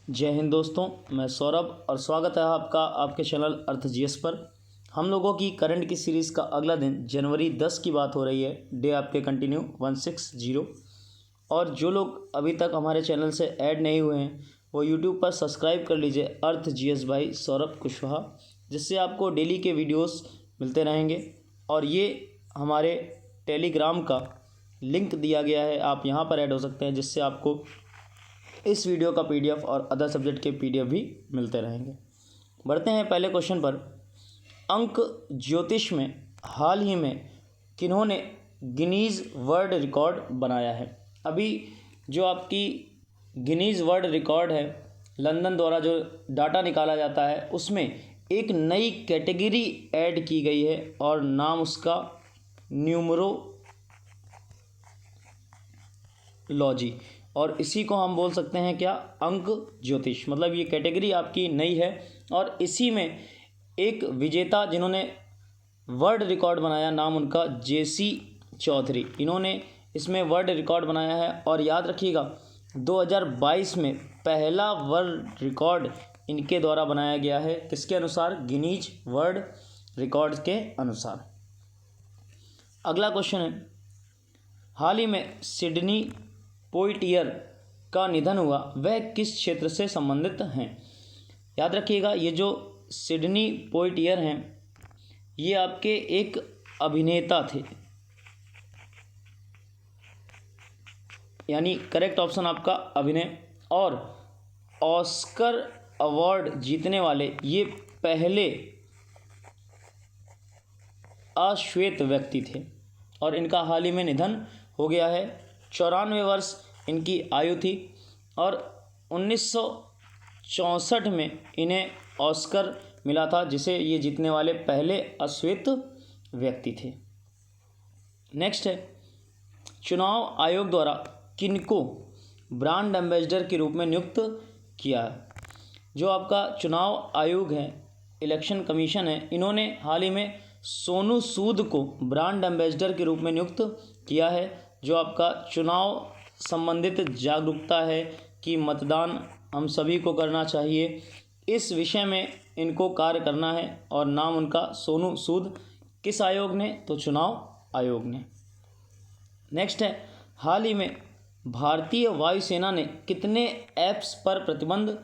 जय हिंद दोस्तों, मैं सौरभ और स्वागत है आपका आपके चैनल अर्थ जीएस पर। हम लोगों की करंट की सीरीज़ का अगला दिन जनवरी 10 की बात हो रही है। डे आपके कंटिन्यू 160। और जो लोग अभी तक हमारे चैनल से ऐड नहीं हुए हैं वो यूट्यूब पर सब्सक्राइब कर लीजिए अर्थ जीएस बाई सौरभ कुशवाहा, जिससे आपको डेली के वीडियोस मिलते रहेंगे। और ये हमारे टेलीग्राम का लिंक दिया गया है, आप यहाँ पर ऐड हो सकते हैं, जिससे आपको इस वीडियो का पीडीएफ और अदर सब्जेक्ट के पीडीएफ भी मिलते रहेंगे। बढ़ते हैं पहले क्वेश्चन पर। अंक ज्योतिष में हाल ही में किन्होंने गिनीज वर्ल्ड रिकॉर्ड बनाया है? अभी जो आपकी गिनीज वर्ल्ड रिकॉर्ड है, लंदन द्वारा जो डाटा निकाला जाता है, उसमें एक नई कैटेगरी ऐड की गई है और नाम उसका न्यूमरोलॉजी, और इसी को हम बोल सकते हैं क्या, अंक ज्योतिष। मतलब ये कैटेगरी आपकी नई है और इसी में एक विजेता जिन्होंने वर्ल्ड रिकॉर्ड बनाया, नाम उनका जेसी चौधरी, इन्होंने इसमें वर्ल्ड रिकॉर्ड बनाया है। और याद रखिएगा 2022 में पहला वर्ल्ड रिकॉर्ड इनके द्वारा बनाया गया है। किसके अनुसार? गिनीज वर्ल्ड रिकॉर्ड के अनुसार। अगला क्वेश्चन है, हाल ही में सिडनी पोइटियर का निधन हुआ, वह किस क्षेत्र से संबंधित हैं? याद रखिएगा ये जो सिडनी पोइटियर हैं ये आपके एक अभिनेता थे, यानी करेक्ट ऑप्शन आपका अभिनय। और ऑस्कर अवार्ड जीतने वाले ये पहले अश्वेत व्यक्ति थे और इनका हाल ही में निधन हो गया है। 94 वर्ष इनकी आयु थी और 1964 में इन्हें ऑस्कर मिला था, जिसे ये जीतने वाले पहले अश्वेत व्यक्ति थे। नेक्स्ट है, चुनाव आयोग द्वारा किनको ब्रांड एम्बेसडर के रूप में नियुक्त किया है? जो आपका चुनाव आयोग है, इलेक्शन कमीशन है, इन्होंने हाल ही में सोनू सूद को ब्रांड एम्बेसडर के रूप में नियुक्त किया है। जो आपका चुनाव संबंधित जागरूकता है कि मतदान हम सभी को करना चाहिए, इस विषय में इनको कार्य करना है और नाम उनका सोनू सूद। किस आयोग ने? तो चुनाव आयोग ने। नेक्स्ट है, हाल ही में भारतीय वायुसेना ने कितने ऐप्स पर प्रतिबंध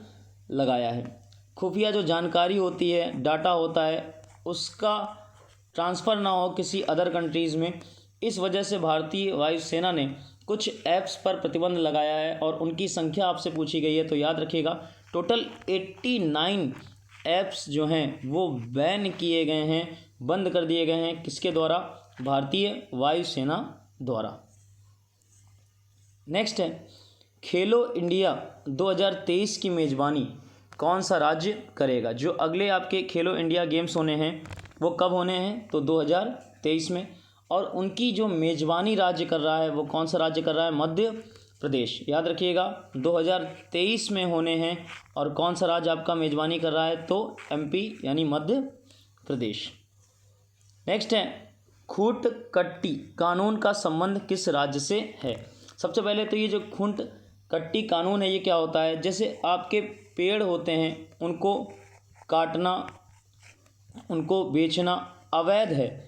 लगाया है? खुफिया जो जानकारी होती है, डाटा होता है, उसका ट्रांसफ़र ना हो किसी अदर कंट्रीज़ में, इस वजह से भारतीय वायुसेना ने कुछ ऐप्स पर प्रतिबंध लगाया है और उनकी संख्या आपसे पूछी गई है। तो याद रखिएगा टोटल 89 ऐप्स जो हैं वो बैन किए गए हैं, बंद कर दिए गए हैं। किसके द्वारा? भारतीय वायुसेना द्वारा। नेक्स्ट है, खेलो इंडिया 2023 की मेज़बानी कौन सा राज्य करेगा? जो अगले आपके खेलो इंडिया गेम्स होने हैं वो कब होने हैं? तो 2023 में। और उनकी जो मेज़बानी राज्य कर रहा है वो कौन सा राज्य कर रहा है? मध्य प्रदेश। याद रखिएगा 2023 में होने हैं और कौन सा राज्य आपका मेज़बानी कर रहा है? तो एमपी यानी मध्य प्रदेश। नेक्स्ट है, खूंट कट्टी कानून का संबंध किस राज्य से है? सबसे पहले तो ये जो खूंट कट्टी कानून है ये क्या होता है? जैसे आपके पेड़ होते हैं उनको काटना, उनको बेचना अवैध है,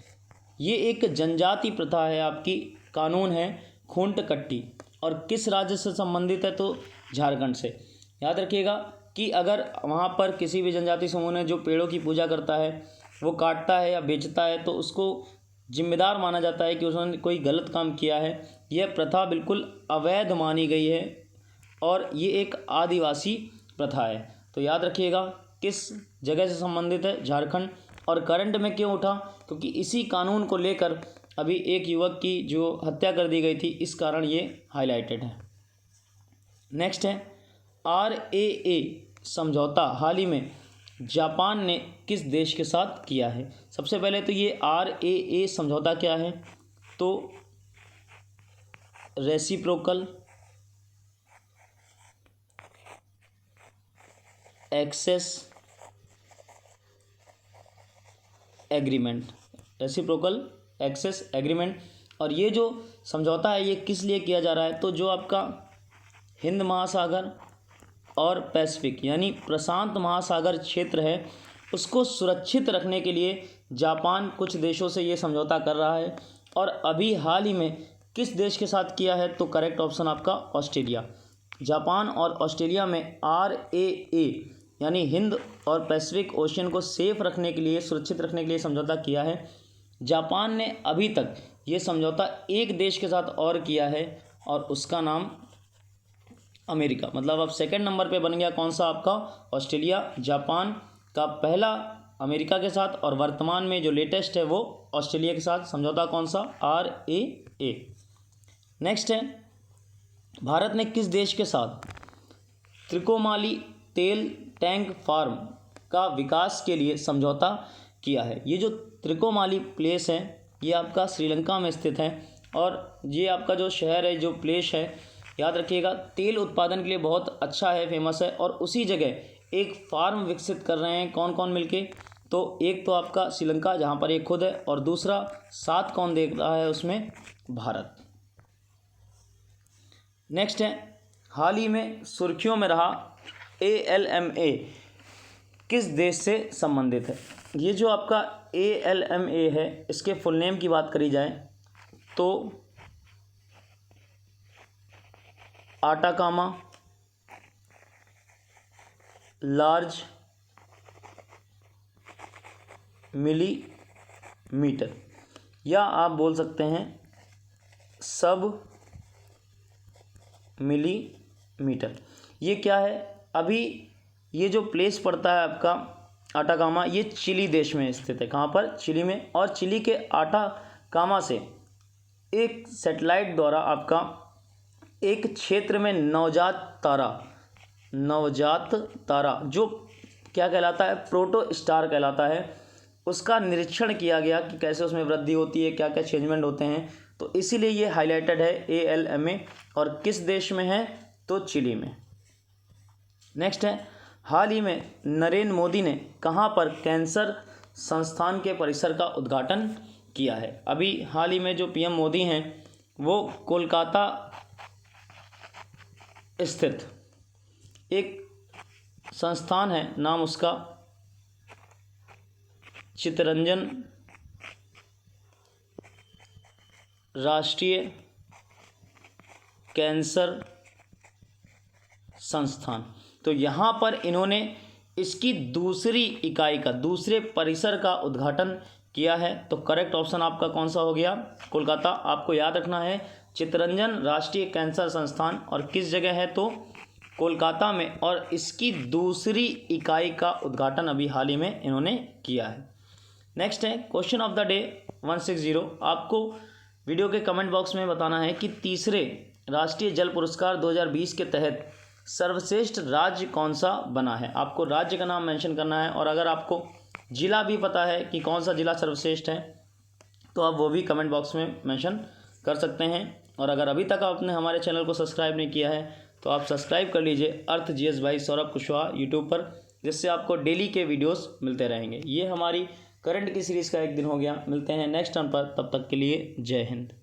ये एक जनजाति प्रथा है, आपकी कानून है खूंट कट्टी। और किस राज्य से संबंधित है? तो झारखंड से। याद रखिएगा कि अगर वहाँ पर किसी भी जनजाति समूह ने जो पेड़ों की पूजा करता है वो काटता है या बेचता है तो उसको जिम्मेदार माना जाता है कि उसने कोई गलत काम किया है। यह प्रथा बिल्कुल अवैध मानी गई है और ये एक आदिवासी प्रथा है। तो याद रखिएगा किस जगह से संबंधित है? झारखंड। और करंट में क्यों उठा? क्योंकि इसी कानून को लेकर अभी एक युवक की जो हत्या कर दी गई थी, इस कारण ये हाईलाइटेड है। नेक्स्ट है, RAA समझौता हाल ही में जापान ने किस देश के साथ किया है? सबसे पहले तो ये RAA समझौता क्या है? तो reciprocal access agreement, reciprocal access agreement. और ये जो समझौता है ये किस लिए किया जा रहा है? तो जो आपका हिंद महासागर और पैसिफिक यानी प्रशांत महासागर क्षेत्र है, उसको सुरक्षित रखने के लिए जापान कुछ देशों से ये समझौता कर रहा है। और अभी हाल ही में किस देश के साथ किया है? तो करेक्ट ऑप्शन आपका ऑस्ट्रेलिया। जापान और ऑस्ट्रेलिया में RAA यानी हिंद और पैसिफिक ओशियन को सेफ रखने के लिए, सुरक्षित रखने के लिए समझौता किया है। जापान ने अभी तक ये समझौता एक देश के साथ और किया है और उसका नाम अमेरिका, मतलब अब सेकंड नंबर पे बन गया कौन सा आपका? ऑस्ट्रेलिया। जापान का पहला अमेरिका के साथ और वर्तमान में जो लेटेस्ट है वो ऑस्ट्रेलिया के साथ समझौता कौन सा? RAA। नेक्स्ट है, भारत ने किस देश के साथ त्रिकोमाली तेल टैंक फार्म का विकास के लिए समझौता किया है? ये जो त्रिकोमाली प्लेस है ये आपका श्रीलंका में स्थित है और ये आपका जो शहर है, जो प्लेस है, याद रखिएगा, तेल उत्पादन के लिए बहुत अच्छा है, फेमस है। और उसी जगह एक फार्म विकसित कर रहे हैं कौन कौन मिलके? तो एक तो आपका श्रीलंका जहाँ पर एक खुद है और दूसरा साथ कौन देख रहा है उसमें? भारत। नेक्स्ट है, हाल ही में सुर्खियों में रहा ALMA किस देश से संबंधित है? ये जो आपका ALMA है इसके फुल नेम की बात करी जाए तो आटाकामा लार्ज मिलीमीटर, या आप बोल सकते हैं सब मिलीमीटर। ये क्या है? अभी ये जो प्लेस पड़ता है आपका आटाकामा, ये चिली देश में स्थित है। कहाँ पर? चिली में। और चिली के आटाकामा से एक सैटेलाइट द्वारा आपका एक क्षेत्र में नवजात तारा जो क्या कहलाता है? प्रोटो स्टार कहलाता है, उसका निरीक्षण किया गया कि कैसे उसमें वृद्धि होती है, क्या क्या चेंजमेंट होते हैं। तो इसीलिए ये हाईलाइटेड है ALMA। और किस देश में है? तो चिली में। नेक्स्ट है, हाल ही में नरेंद्र मोदी ने कहाँ पर कैंसर संस्थान के परिसर का उद्घाटन किया है? अभी हाल ही में जो PM मोदी हैं वो कोलकाता स्थित एक संस्थान है, नाम उसका चित्तरंजन राष्ट्रीय कैंसर संस्थान। तो यहाँ पर इन्होंने इसकी दूसरी इकाई का, दूसरे परिसर का उद्घाटन किया है। तो करेक्ट ऑप्शन आपका कौन सा हो गया? कोलकाता। आपको याद रखना है चित्तरंजन राष्ट्रीय कैंसर संस्थान और किस जगह है? तो कोलकाता में। और इसकी दूसरी इकाई का उद्घाटन अभी हाल ही में इन्होंने किया है। नेक्स्ट है क्वेश्चन ऑफ द डे 160। आपको वीडियो के कमेंट बॉक्स में बताना है कि तीसरे राष्ट्रीय जल पुरस्कार 2020 के तहत सर्वश्रेष्ठ राज्य कौन सा बना है। आपको राज्य का नाम मेंशन करना है और अगर आपको जिला भी पता है कि कौन सा जिला सर्वश्रेष्ठ है तो आप वो भी कमेंट बॉक्स में मेंशन कर सकते हैं। और अगर अभी तक आपने हमारे चैनल को सब्सक्राइब नहीं किया है तो आप सब्सक्राइब कर लीजिए अर्थ GS by Saurabh Kushwaha YouTube पर, जिससे आपको डेली के वीडियोस मिलते रहेंगे। ये हमारी करंट की सीरीज़ का एक दिन हो गया। मिलते हैं नेक्स्ट टर्न पर, तब तक के लिए जय हिंद।